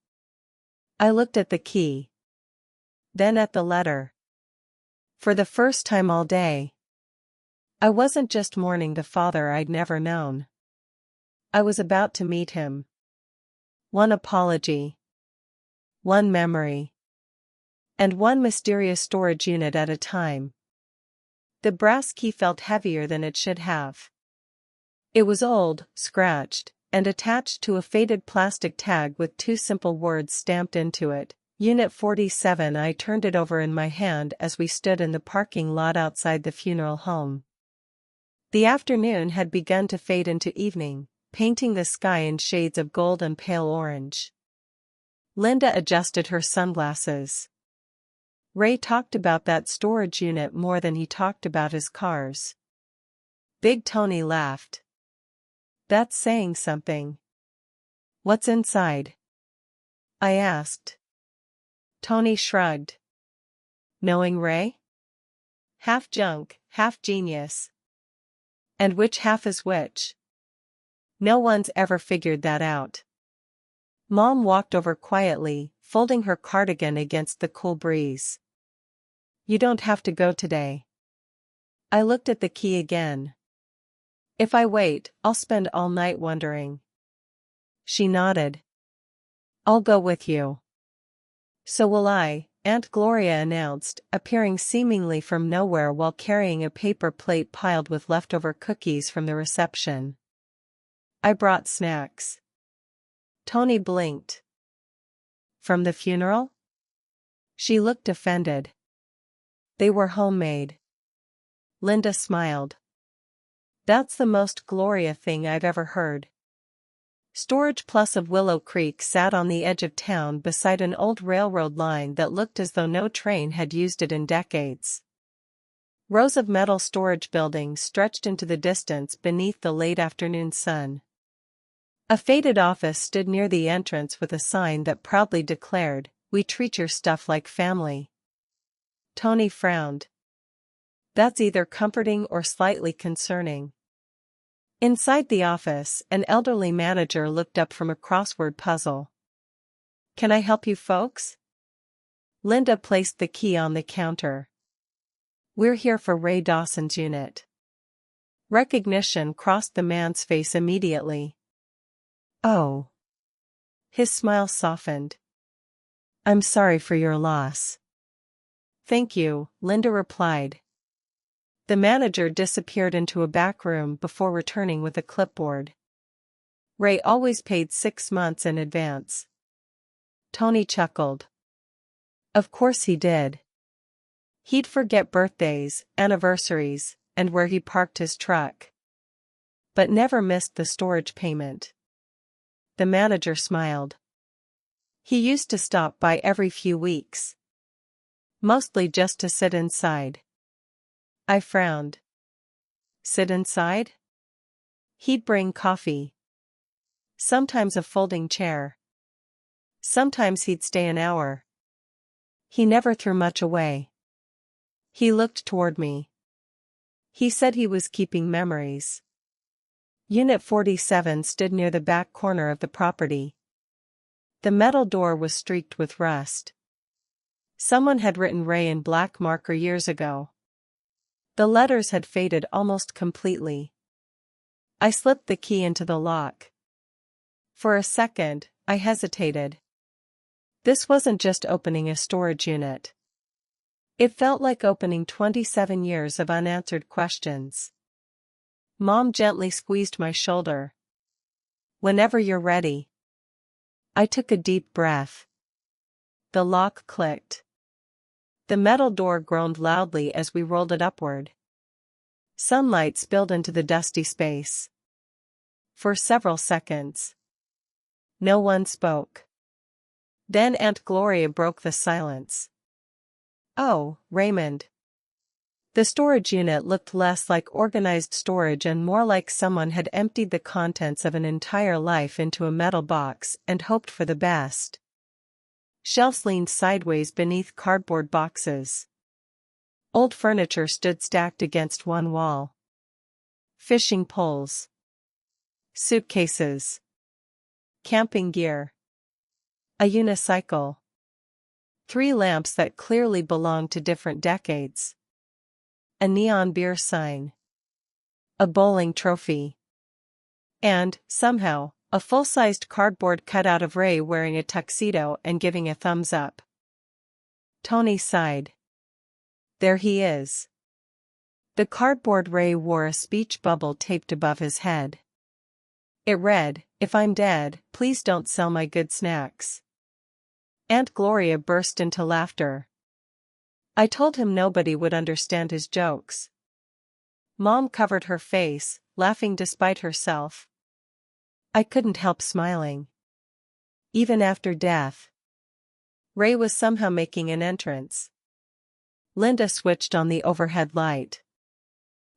Speaker 1: I looked at the key. Then at the letter. For the first time all day. I wasn't just mourning the father I'd never known. I was about to meet him. One apology. One memory. And one mysterious storage unit at a time. The brass key felt heavier than it should have. It was old, scratched, and attached to a faded plastic tag with two simple words stamped into it. Unit 47. I turned it over in my hand as we stood in the parking lot outside the funeral home. The afternoon had begun to fade into evening, painting the sky in shades of gold and pale orange. Linda adjusted her sunglasses. Ray talked about that storage unit more than he talked about his cars. Big Tony laughed. That's saying something. What's inside? I asked. Tony shrugged. Knowing Ray? Half junk, half genius. And which half is which? No one's ever figured that out. Mom walked over quietly, folding her cardigan against the cool breeze. You don't have to go today. I looked at the key again. If I wait, I'll spend all night wondering. She nodded. I'll go with you. So will I, Aunt Gloria announced, appearing seemingly from nowhere while carrying a paper plate piled with leftover cookies from the reception. I brought snacks. Tony blinked. From the funeral? She looked offended. They were homemade. Linda smiled. That's the most Gloria thing I've ever heard. Storage Plus of Willow Creek sat on the edge of town beside an old railroad line that looked as though no train had used it in decades. Rows of metal storage buildings stretched into the distance beneath the late afternoon sun. A faded office stood near the entrance with a sign that proudly declared, We treat your stuff like family. Tony frowned. That's either comforting or slightly concerning. Inside the office, an elderly manager looked up from a crossword puzzle. Can I help you folks? Linda placed the key on the counter. We're here for Ray Dawson's unit. Recognition crossed the man's face immediately. Oh. His smile softened. I'm sorry for your loss. Thank you, Linda replied. The manager disappeared into a back room before returning with a clipboard. Ray always paid 6 months in advance. Tony chuckled. Of course he did. He'd forget birthdays, anniversaries, and where he parked his truck. But never missed the storage payment. The manager smiled. He used to stop by every few weeks. Mostly just to sit inside. I frowned. Sit inside? He'd bring coffee. Sometimes a folding chair. Sometimes he'd stay an hour. He never threw much away. He looked toward me. He said he was keeping memories. Unit 47 stood near the back corner of the property. The metal door was streaked with rust. Someone had written Ray in black marker years ago. The letters had faded almost completely. I slipped the key into the lock. For a second, I hesitated. This wasn't just opening a storage unit. It felt like opening 27 years of unanswered questions. Mom gently squeezed my shoulder. Whenever you're ready. I took a deep breath. The lock clicked. The metal door groaned loudly as we rolled it upward. Sunlight spilled into the dusty space. For several seconds. No one spoke. Then Aunt Gloria broke the silence. Oh, Raymond. The storage unit looked less like organized storage and more like someone had emptied the contents of an entire life into a metal box and hoped for the best. Shelves leaned sideways beneath cardboard boxes. Old furniture stood stacked against one wall. Fishing poles. Suitcases. Camping gear. A unicycle. 3 lamps that clearly belonged to different decades. A neon beer sign. A bowling trophy. And, somehow, a full-sized cardboard cutout of Ray wearing a tuxedo and giving a thumbs up. Tony sighed. There he is. The cardboard Ray wore a speech bubble taped above his head. It read, "If I'm dead, please don't sell my good snacks." Aunt Gloria burst into laughter. I told him nobody would understand his jokes. Mom covered her face, laughing despite herself. I couldn't help smiling. Even after death. Ray was somehow making an entrance. Linda switched on the overhead light.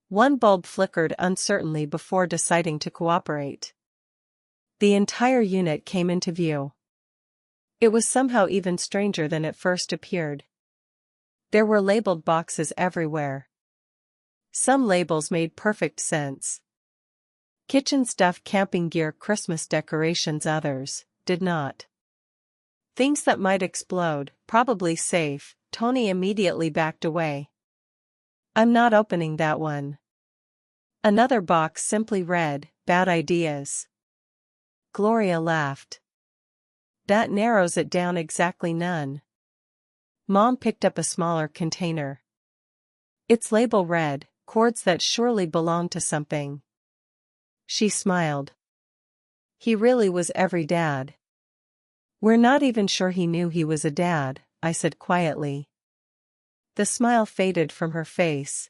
Speaker 1: One bulb flickered uncertainly before deciding to cooperate. The entire unit came into view. It was somehow even stranger than it first appeared. There were labeled boxes everywhere. Some labels made perfect sense. Kitchen stuff, camping gear, Christmas decorations, others did not. Things that might explode, probably safe. Tony immediately backed away. I'm not opening that one. Another box simply read, "Bad ideas." Gloria laughed. That narrows it down exactly, none. Mom picked up a smaller container. Its label read, "Cords that surely belong to something." She smiled. He really was every dad. We're not even sure he knew he was a dad, I said quietly. The smile faded from her face.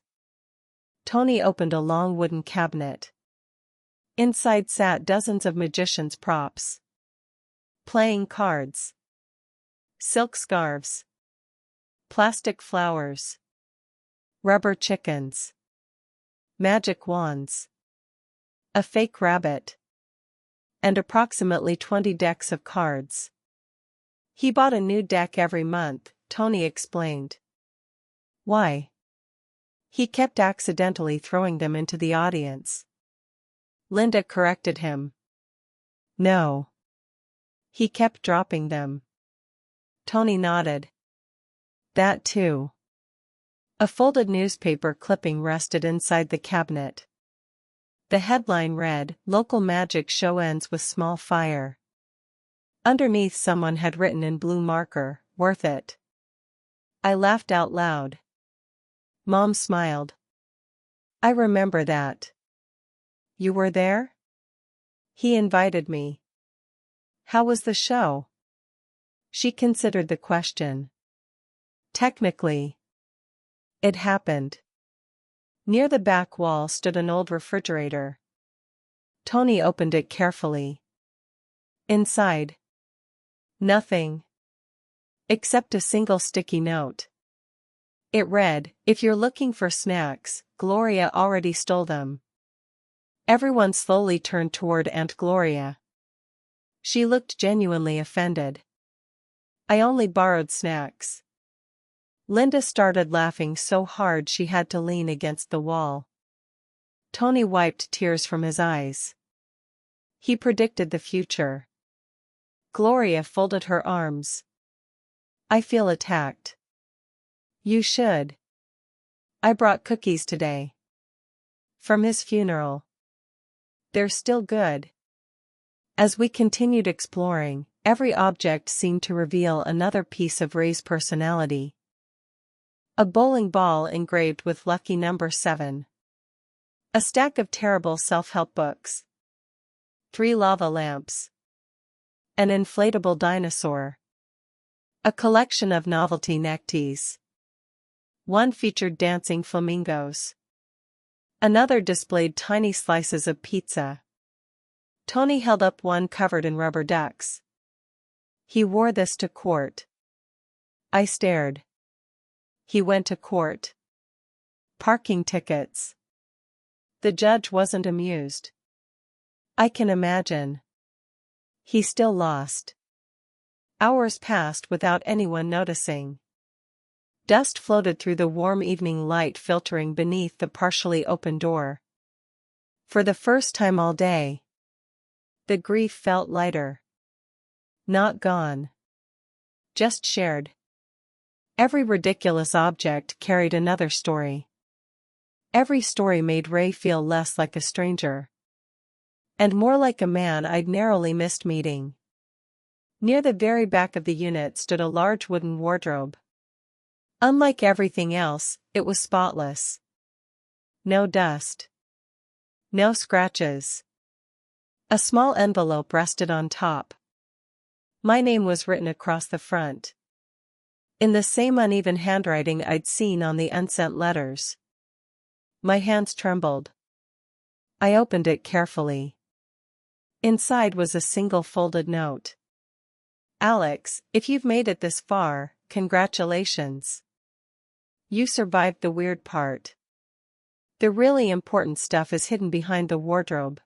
Speaker 1: Tony opened a long wooden cabinet. Inside sat dozens of magician's props. Playing cards. Silk scarves. Plastic flowers. Rubber chickens. Magic wands. A fake rabbit. And approximately 20 decks of cards. He bought a new deck every month, Tony explained. Why? He kept accidentally throwing them into the audience. Linda corrected him. No. He kept dropping them. Tony nodded. That too. A folded newspaper clipping rested inside the cabinet. The headline read, "Local magic show ends with small fire." Underneath someone had written in blue marker, "Worth it." I laughed out loud. Mom smiled. I remember that. You were there? He invited me. How was the show? She considered the question. Technically, it happened. Near the back wall stood an old refrigerator. Tony opened it carefully. Inside, nothing. Except a single sticky note. It read, "If you're looking for snacks, Gloria already stole them." Everyone slowly turned toward Aunt Gloria. She looked genuinely offended. I only borrowed snacks. Linda started laughing so hard she had to lean against the wall. Tony wiped tears from his eyes. He predicted the future. Gloria folded her arms. I feel attacked. You should. I brought cookies today. From his funeral. They're still good. As we continued exploring, every object seemed to reveal another piece of Ray's personality. A bowling ball engraved with lucky number 7. A stack of terrible self-help books. 3 lava lamps. An inflatable dinosaur. A collection of novelty neckties. One featured dancing flamingos. Another displayed tiny slices of pizza. Tony held up one covered in rubber ducks. He wore this to court. I stared. He went to court. Parking tickets. The judge wasn't amused. I can imagine. He still lost. Hours passed without anyone noticing. Dust floated through the warm evening light filtering beneath the partially open door. For the first time all day, the grief felt lighter. Not gone. Just shared. Every ridiculous object carried another story. Every story made Ray feel less like a stranger. And more like a man I'd narrowly missed meeting. Near the very back of the unit stood a large wooden wardrobe. Unlike everything else, it was spotless. No dust. No scratches. A small envelope rested on top. My name was written across the front. In the same uneven handwriting I'd seen on the unsent letters. My hands trembled. I opened it carefully. Inside was a single folded note. Alex, if you've made it this far, congratulations. You survived the weird part. The really important stuff is hidden behind the wardrobe.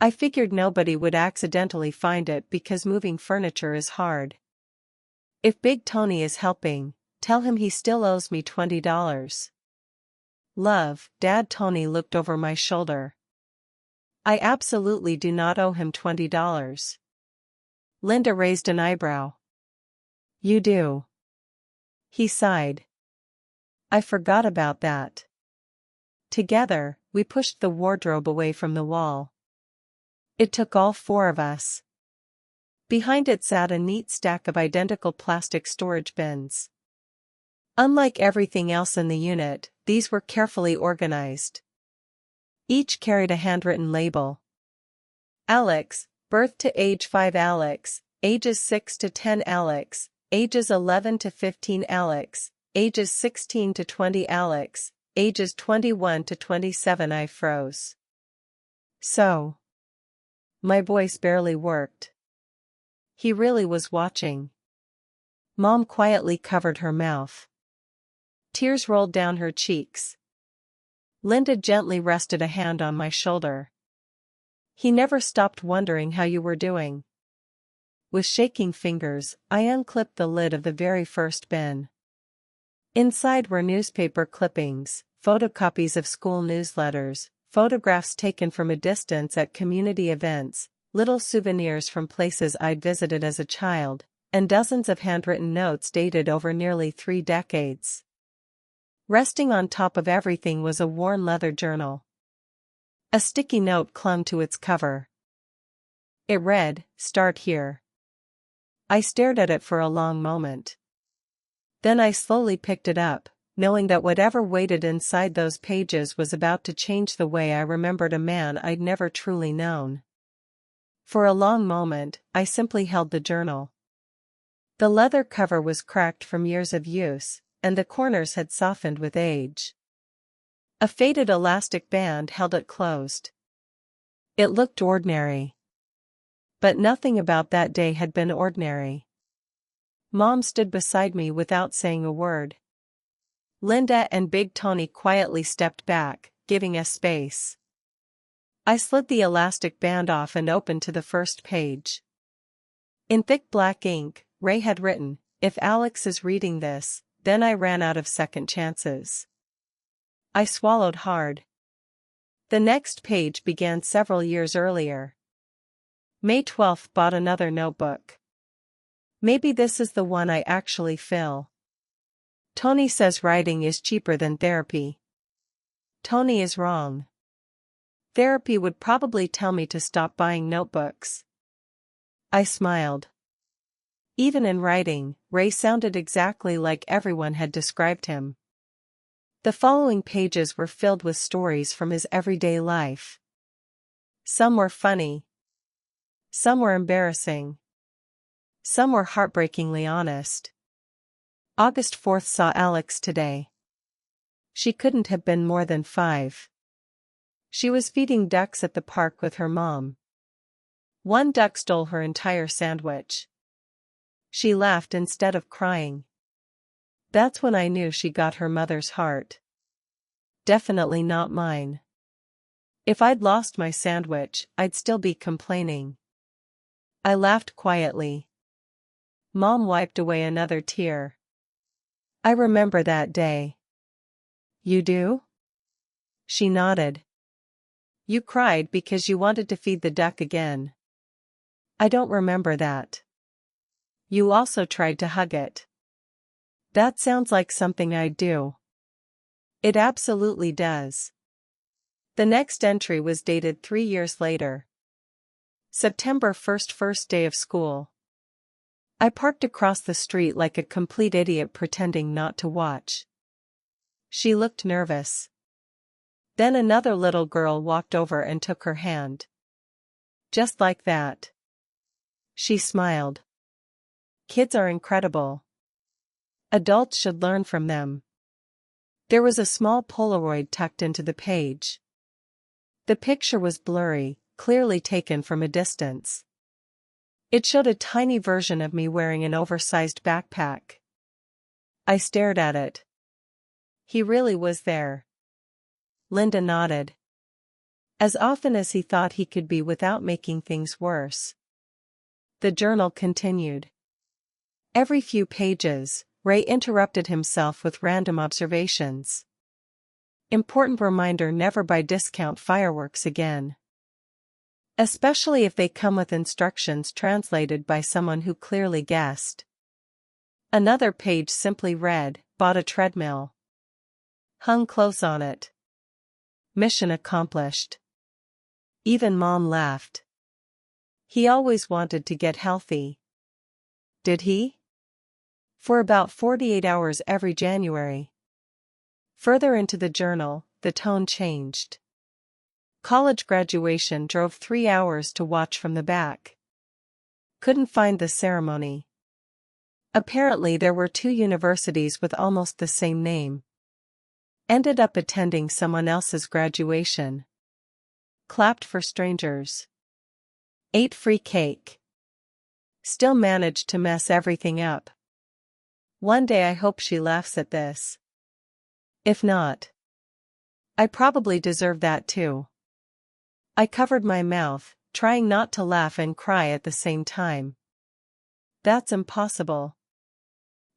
Speaker 1: I figured nobody would accidentally find it because moving furniture is hard. If Big Tony is helping, tell him he still owes me $20. Love, Dad. Tony looked over my shoulder. I absolutely do not owe him $20. Linda raised an eyebrow. You do. He sighed. I forgot about that. Together, we pushed the wardrobe away from the wall. It took all 4 of us. Behind it sat a neat stack of identical plastic storage bins. Unlike everything else in the unit, these were carefully organized. Each carried a handwritten label. Alex, birth to age 5 Alex, ages 6 to 10 Alex, ages 11 to 15 Alex, ages 16 to 20 Alex, ages 21 to 27. I froze. So. My voice barely worked. He really was watching. Mom quietly covered her mouth. Tears rolled down her cheeks. Linda gently rested a hand on my shoulder. He never stopped wondering how you were doing. With shaking fingers, I unclipped the lid of the very first bin. Inside were newspaper clippings, photocopies of school newsletters, photographs taken from a distance at community events, little souvenirs from places I'd visited as a child, and dozens of handwritten notes dated over nearly 3 decades. Resting on top of everything was a worn leather journal. A sticky note clung to its cover. It read, "Start here." I stared at it for a long moment. Then I slowly picked it up, knowing that whatever waited inside those pages was about to change the way I remembered a man I'd never truly known. For a long moment, I simply held the journal. The leather cover was cracked from years of use, and the corners had softened with age. A faded elastic band held it closed. It looked ordinary. But nothing about that day had been ordinary. Mom stood beside me without saying a word. Linda and Big Tony quietly stepped back, giving us space. I slid the elastic band off and opened to the first page. In thick black ink, Ray had written, "If Alex is reading this, then I ran out of second chances." I swallowed hard. The next page began several years earlier. May 12th, bought another notebook. Maybe this is the one I actually fill. Tony says writing is cheaper than therapy. Tony is wrong. Therapy would probably tell me to stop buying notebooks. I smiled. Even in writing, Ray sounded exactly like everyone had described him. The following pages were filled with stories from his everyday life. Some were funny. Some were embarrassing. Some were heartbreakingly honest. August 4th saw Alex today. She couldn't have been more than 5. She was feeding ducks at the park with her mom. One duck stole her entire sandwich. She laughed instead of crying. That's when I knew she got her mother's heart. Definitely not mine. If I'd lost my sandwich, I'd still be complaining. I laughed quietly. Mom wiped away another tear. I remember that day. You do? She nodded. You cried because you wanted to feed the duck again. I don't remember that. You also tried to hug it. That sounds like something I'd do. It absolutely does. The next entry was dated 3 years later. September 1st, first day of school. I parked across the street like a complete idiot pretending not to watch. She looked nervous. Then another little girl walked over and took her hand. Just like that. She smiled. Kids are incredible. Adults should learn from them. There was a small Polaroid tucked into the page. The picture was blurry, clearly taken from a distance. It showed a tiny version of me wearing an oversized backpack. I stared at it. He really was there. Linda nodded. As often as he thought he could be without making things worse. The journal continued. Every few pages, Ray interrupted himself with random observations. Important reminder: never buy discount fireworks again. Especially if they come with instructions translated by someone who clearly guessed. Another page simply read, bought a treadmill. Hung clothes on it. Mission accomplished. Even Mom laughed. He always wanted to get healthy. Did he? For about 48 hours every January. Further into the journal, the tone changed. College graduation, drove 3 hours to watch from the back. Couldn't find the ceremony. Apparently there were 2 universities with almost the same name. Ended up attending someone else's graduation. Clapped for strangers. Ate free cake. Still managed to mess everything up. One day I hope she laughs at this. If not, I probably deserve that too. I covered my mouth, trying not to laugh and cry at the same time. That's impossible.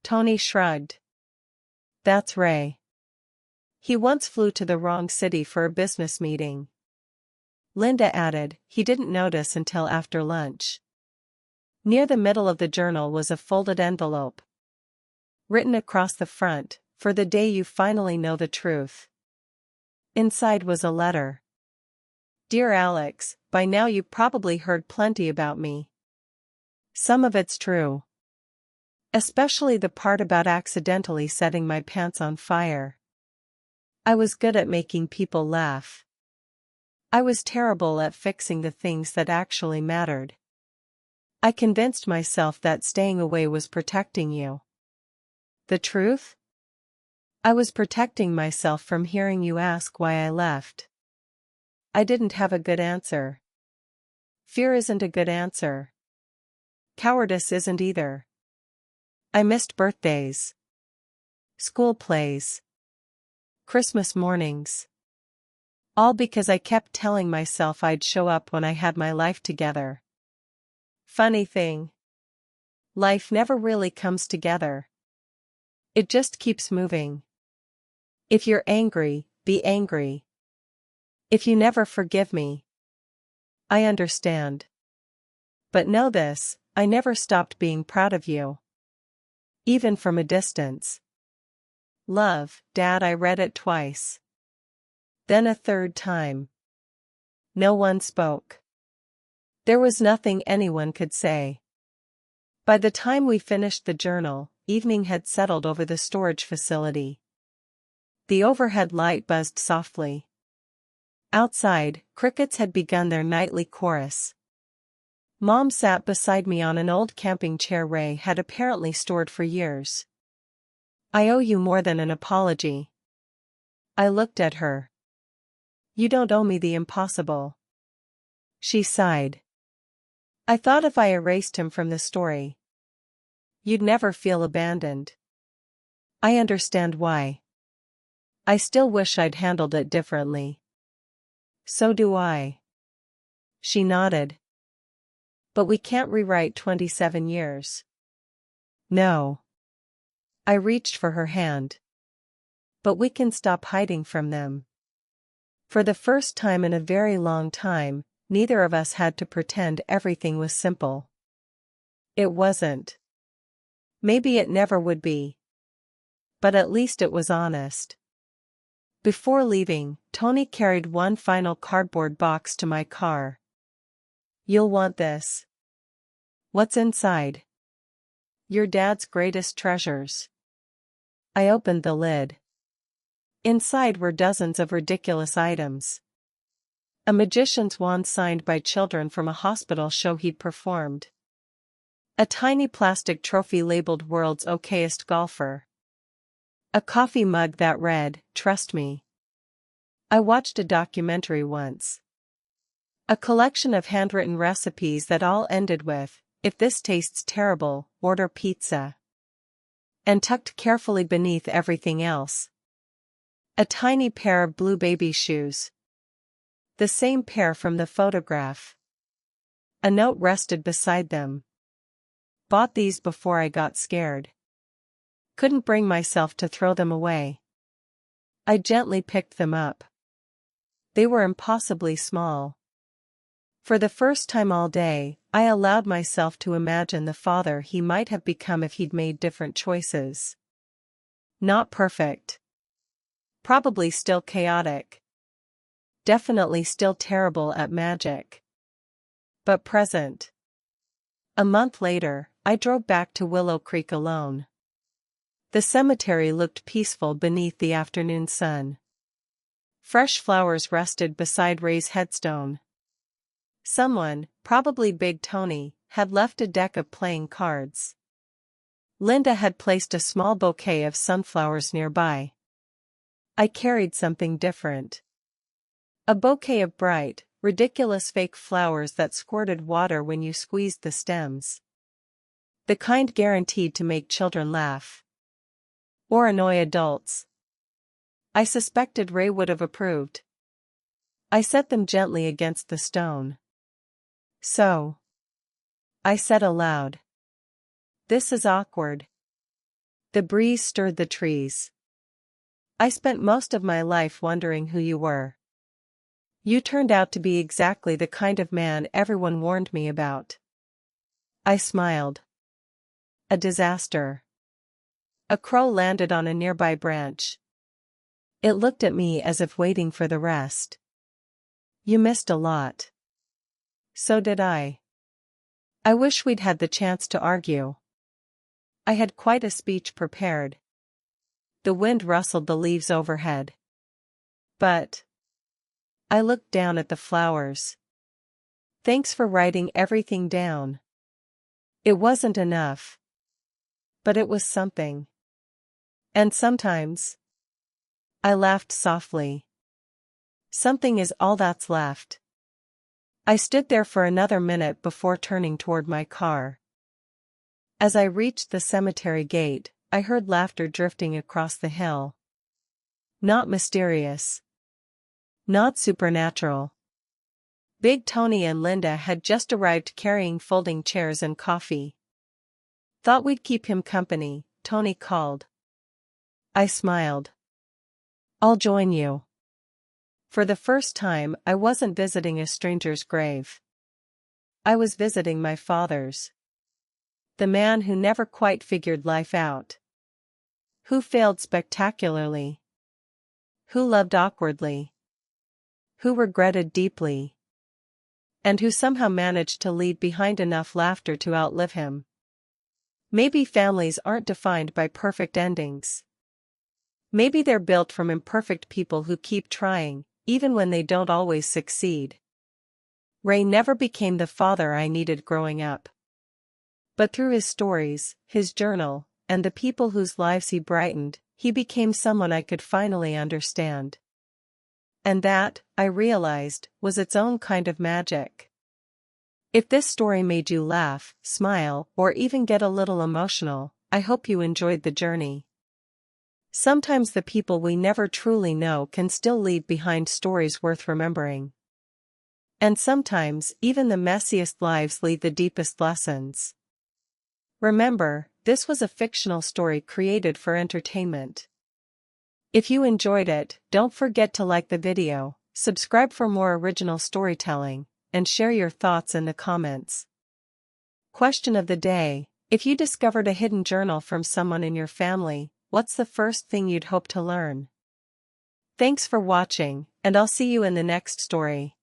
Speaker 1: Tony shrugged. That's Ray. He once flew to the wrong city for a business meeting. Linda added, he didn't notice until after lunch. Near the middle of the journal was a folded envelope. Written across the front, for the day you finally know the truth. Inside was a letter. Dear Alex, by now you probably heard plenty about me. Some of it's true. Especially the part about accidentally setting my pants on fire. I was good at making people laugh. I was terrible at fixing the things that actually mattered. I convinced myself that staying away was protecting you. The truth? I was protecting myself from hearing you ask why I left. I didn't have a good answer. Fear isn't a good answer. Cowardice isn't either. I missed birthdays. School plays. Christmas mornings. All because I kept telling myself I'd show up when I had my life together. Funny thing. Life never really comes together. It just keeps moving. If you're angry, be angry. If you never forgive me, I understand. But know this, I never stopped being proud of you. Even from a distance. Love, Dad. I read it twice. Then a third time. No one spoke. There was nothing anyone could say. By the time we finished the journal, evening had settled over the storage facility. The overhead light buzzed softly. Outside, crickets had begun their nightly chorus. Mom sat beside me on an old camping chair Ray had apparently stored for years. I owe you more than an apology. I looked at her. You don't owe me the impossible. She sighed. I thought if I erased him from the story, you'd never feel abandoned. I understand why. I still wish I'd handled it differently. So do I. She nodded. But we can't rewrite 27 years. No. I reached for her hand. But we can stop hiding from them. For the first time in a very long time, neither of us had to pretend everything was simple. It wasn't. Maybe it never would be. But at least it was honest. Before leaving, Tony carried one final cardboard box to my car. You'll want this. What's inside? Your dad's greatest treasures. I opened the lid. Inside were dozens of ridiculous items. A magician's wand signed by children from a hospital show he'd performed. A tiny plastic trophy labeled World's Okayest Golfer. A coffee mug that read, Trust me. I watched a documentary once. A collection of handwritten recipes that all ended with, if this tastes terrible, order pizza. And tucked carefully beneath everything else. A tiny pair of blue baby shoes. The same pair from the photograph. A note rested beside them. Bought these before I got scared. Couldn't bring myself to throw them away. I gently picked them up. They were impossibly small. For the first time all day, I allowed myself to imagine the father he might have become if he'd made different choices. Not perfect. Probably still chaotic. Definitely still terrible at magic. But present. A month later, I drove back to Willow Creek alone. The cemetery looked peaceful beneath the afternoon sun. Fresh flowers rested beside Ray's headstone. Someone, probably Big Tony, had left a deck of playing cards. Linda had placed a small bouquet of sunflowers nearby. I carried something different. A bouquet of bright, ridiculous fake flowers that squirted water when you squeezed the stems. The kind guaranteed to make children laugh. Or annoy adults. I suspected Ray would have approved. I set them gently against the stone. So. I said aloud. This is awkward. The breeze stirred the trees. I spent most of my life wondering who you were. You turned out to be exactly the kind of man everyone warned me about. I smiled. A disaster. A crow landed on a nearby branch. It looked at me as if waiting for the rest. You missed a lot. So did I. I wish we'd had the chance to argue. I had quite a speech prepared. The wind rustled the leaves overhead. But I looked down at the flowers. Thanks for writing everything down. It wasn't enough. But it was something. And sometimes. I laughed softly. Something is all that's left. I stood there for another minute before turning toward my car. As I reached the cemetery gate, I heard laughter drifting across the hill. Not mysterious. Not supernatural. Big Tony and Linda had just arrived carrying folding chairs and coffee. Thought we'd keep him company, Tony called. I smiled. I'll join you. For the first time, I wasn't visiting a stranger's grave. I was visiting my father's. The man who never quite figured life out. Who failed spectacularly. Who loved awkwardly. Who regretted deeply. And who somehow managed to leave behind enough laughter to outlive him. Maybe families aren't defined by perfect endings. Maybe they're built from imperfect people who keep trying, even when they don't always succeed. Ray never became the father I needed growing up. But through his stories, his journal, and the people whose lives he brightened, he became someone I could finally understand. And that, I realized, was its own kind of magic. If this story made you laugh, smile, or even get a little emotional, I hope you enjoyed the journey. Sometimes the people we never truly know can still leave behind stories worth remembering. And sometimes even the messiest lives leave the deepest lessons. Remember, this was a fictional story created for entertainment. If you enjoyed it, don't forget to like the video, subscribe for more original storytelling, and share your thoughts in the comments. Question of the day: if you discovered a hidden journal from someone in your family, what's the first thing you'd hope to learn? Thanks for watching, and I'll see you in the next story.